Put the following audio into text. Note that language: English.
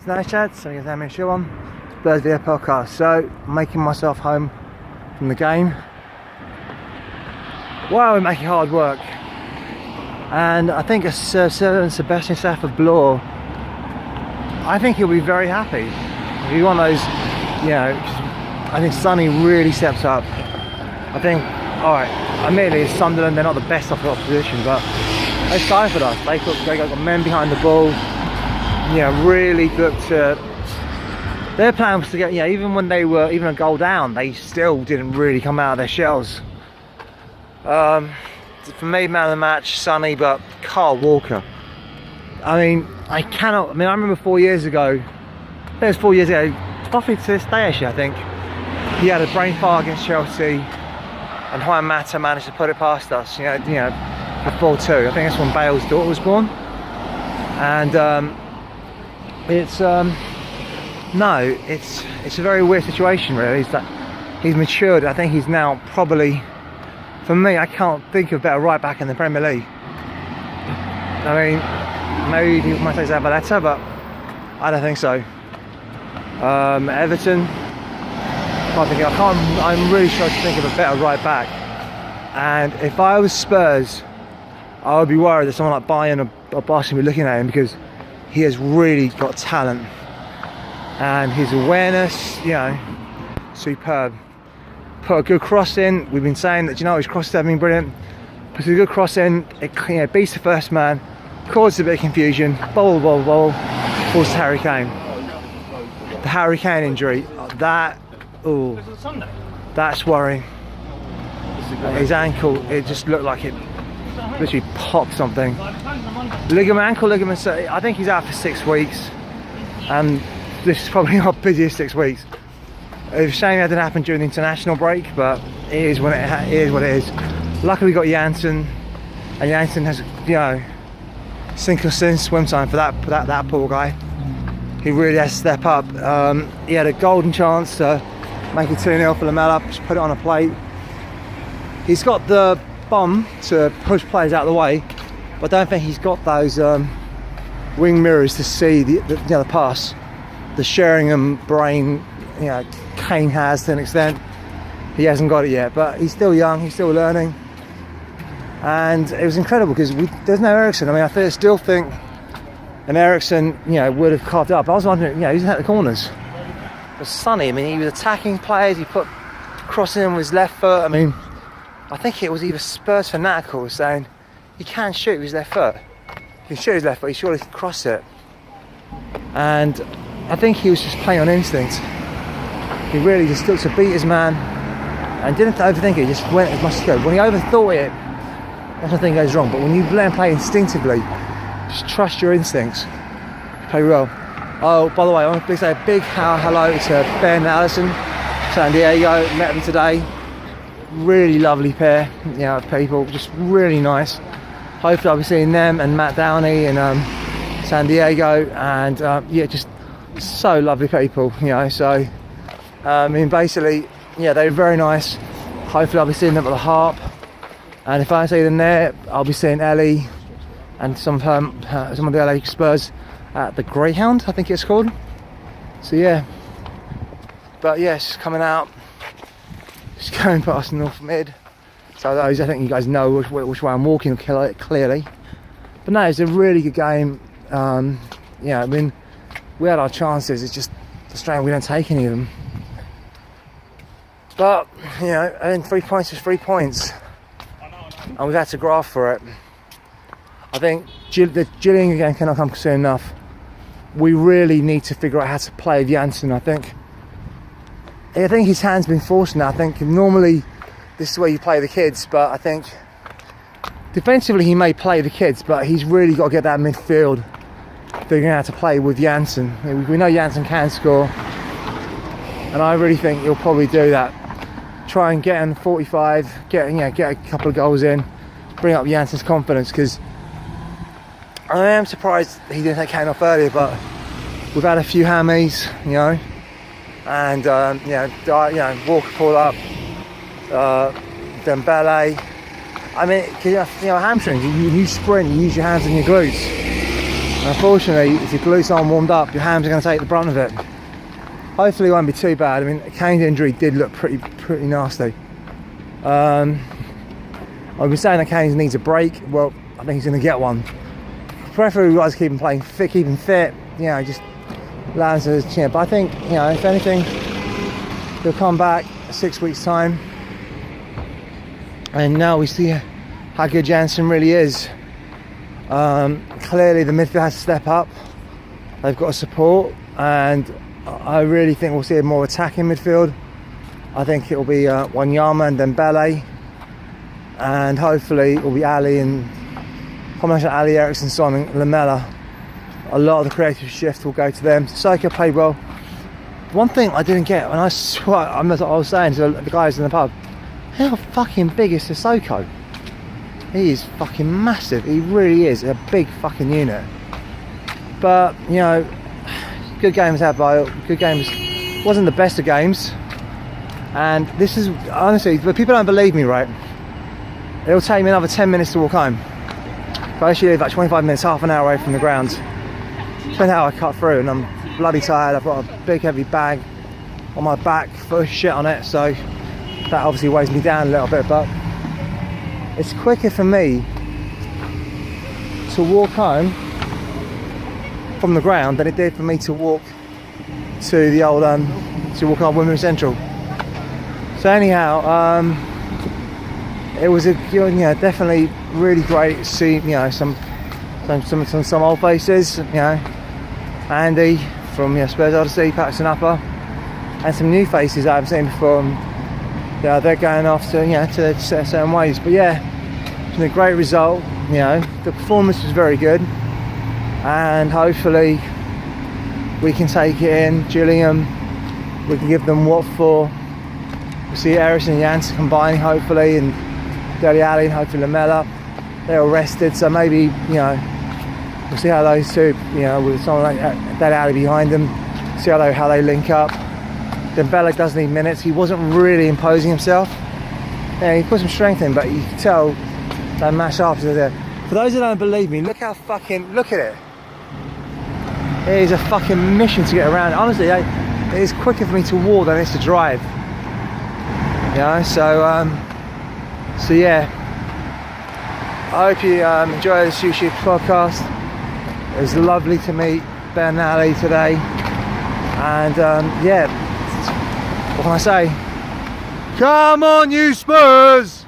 It's nice, Chad. So I'm going to show on Birds Video podcast. So I'm making myself home from the game. Wow, we're making hard work. And I think Sebastian Stafford Bloor, I think he'll be very happy. He's one of those, you know, I think Sonny really steps up. I think, alright, admittedly it's Sunderland, they're not the best of the opposition, but they stifled us. They got men behind the ball. Really looked to. Their plan was to get, even when they were even a goal down, they still didn't really come out of their shells. For me, man of the match, Sonny, but Carl Walker. I remember 4 years ago. It was 4 years ago. Probably to this day, actually, I think he had a brain fart against Chelsea, and Juan Mata managed to put it past us. For 4-2. I think that's when Bale's daughter was born, and. It's a very weird situation, really. Is that he's matured. I think he's now probably, for me, I can't think of a better right back in the Premier League. I mean, maybe people might say Zabaleta, but I don't think so. Everton, I'm really trying to think of a better right back. And if I was Spurs, I would be worried that someone like Bayern or Barca would be looking at him, because he has really got talent, and his awareness, superb. Put a good cross in. We've been saying that, his crosses have been brilliant. Puts a good cross in. It beats the first man, causes a bit of confusion. Falls to Harry Kane. The Harry Kane injury. That's worrying. His ankle. It just looked like it literally popped something. Ankle ligament. I think he's out for 6 weeks, and this is probably our busiest 6 weeks. It's a shame that didn't happen during the international break, but it is what it is. Luckily we got Janssen, and Janssen has, sink or swim time for that poor guy. He really has to step up. He had a golden chance to make it 2-0 for Lamela, just put it on a plate. He's got the bomb to push players out of the way, but I don't think he's got those wing mirrors to see the pass. The Sheringham brain, Kane has to an extent. He hasn't got it yet, but he's still young, he's still learning. And it was incredible because there's no Ericsson. I still think an Ericsson, would have carved up. I was wondering, who's at the corners? It was Sonny. He was attacking players. He put crossing in with his left foot. I think it was either Spurs fanatical saying he can shoot with his left foot. He can shoot his left foot, he surely can cross it. And I think he was just playing on instinct. He really just looked to beat his man and didn't overthink it, he just went as much as he could. When he overthought it, that's when thing goes wrong. But when you learn to play instinctively, just trust your instincts, play well. Oh, by the way, I want to say a big hello to Ben and Allison, San Diego, met them today. Really lovely pair, of people, just really nice. Hopefully I'll be seeing them and Matt Downey in San Diego, and just so lovely people, so basically, they're very nice. Hopefully I'll be seeing them at the Harp, and if I see them there, I'll be seeing Ellie and some of the LA Spurs at the Greyhound, I think it's called. So but yes, coming out, just going past North Mid. So those, I think you guys know which way I'm walking clearly. But no, it's a really good game. We had our chances. It's just frustrating we don't take any of them. But and 3 points is 3 points, and we've had to graft for it. I think the Gillingham game cannot come soon enough. We really need to figure out how to play with Janssen. I think his hand's been forced now. I think normally this is where you play the kids, but I think defensively he may play the kids, but he's really got to get that midfield, figuring out how to play with Janssen. We know Janssen can score, and I really think he'll probably do that. Try and get in 45, get a couple of goals in, bring up Janssen's confidence, because I am surprised he didn't take Kane off earlier, but we've had a few hammies, and Walker pulled up, Dembele. Hamstrings, you sprint, you use your hands and your glutes. Unfortunately, if your glutes aren't warmed up, your hams are going to take the brunt of it. Hopefully it won't be too bad. I mean, Kane's injury did look pretty nasty. I've been saying that Kane needs a break. Well, I think he's going to get one. Preferably, guys keep him playing fit, keep him fit. You know, just lands his chin. But I think, you know, if anything, he'll come back 6 weeks' time. And now we see how good Jansen really is. Clearly, the midfield has to step up. They've got support, and I really think we'll see a more attacking midfield. I think it will be Wanyama and Dembele, and hopefully it will be Ali and combination of Ali, Eriksson, Son and Lamela. A lot of the creative shift will go to them. Sissoko played well. One thing I didn't get, and I was saying to the guys in the pub, how fucking big is Sissoko? He is fucking massive. He really is a big fucking unit. But you know, good games had by good games. Wasn't the best of games. And this is honestly, but people don't believe me, right? It'll take me another 10 minutes to walk home. But I actually live about 25 minutes, half an hour away from the ground. Depends how I cut through, and I'm bloody tired. I've got a big heavy bag on my back, full of shit on it, so that obviously weighs me down a little bit. But it's quicker for me to walk home from the ground than it did for me to walk to the old to walk on Wimbledon Central. So anyhow, it was a definitely really great to see, you know, some old faces, you know, Andy from Spurs Odyssey, Patterson Upper, and some new faces I haven't seen before. Yeah, they're going off to, you know, to certain ways. But yeah, it's been a great result. You know, the performance was very good, and hopefully we can take it in. Gillingham, we can give them what for. We'll see Eriksson and Jansen combining hopefully, and Dele Alli and hopefully Lamela. They're all rested, so maybe, you know, we'll see how those two, you know, with someone like Dele Alli behind them, see how they link up. Dembele does need minutes. He wasn't really imposing himself. Yeah, he put some strength in, but you can tell that mass after there. For those that don't believe me, look at it. It is a fucking mission to get around. Honestly, it is quicker for me to walk than it is to drive. You know, so yeah. I hope you enjoy the Sushi podcast. It was lovely to meet Ben and Ali today, and yeah, what can I say? Come on, you Spurs!